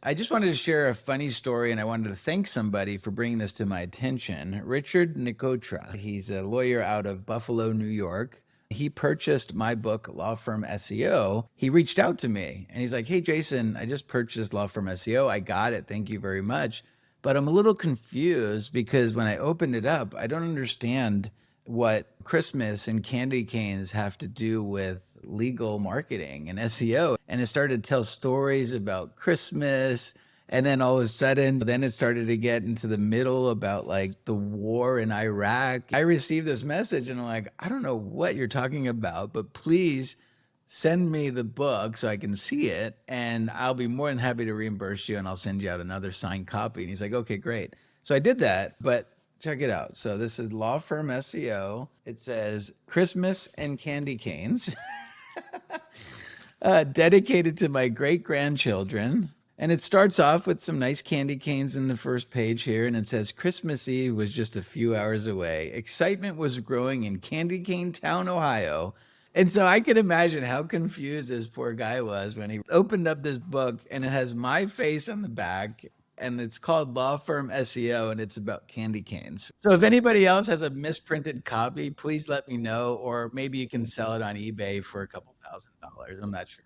I just wanted to share a funny story, and I wanted to thank somebody for bringing this to my attention. Richard Nicotra, he's a lawyer out of Buffalo, New York. He purchased my book, Law Firm SEO. He reached out to me and he's like, "Hey, Jason, I just purchased Law Firm SEO. I got it. Thank you very much. But I'm a little confused because when I opened it up, I don't understand what Christmas and candy canes have to do with legal marketing and SEO." And it started to tell stories about Christmas. And then all of a sudden, then it started to get into the middle about like the war in Iraq. I received this message and I'm like, I don't know what you're talking about, but please send me the book so I can see it. And I'll be more than happy to reimburse you and I'll send you out another signed copy. And he's like, okay, great. So I did that, but check it out. So this is Law Firm SEO. It says Christmas and candy canes. Dedicated to my great grandchildren. And it starts off with some nice candy canes in the first page here. And it says Christmas Eve was just a few hours away. Excitement was growing in Candy Cane Town, Ohio. And so I can imagine how confused this poor guy was when he opened up this book and it has my face on the back and it's called Law Firm SEO and it's about candy canes. So if anybody else has a misprinted copy, please let me know, or maybe you can sell it on eBay for a couple $1,000s. I'm not sure.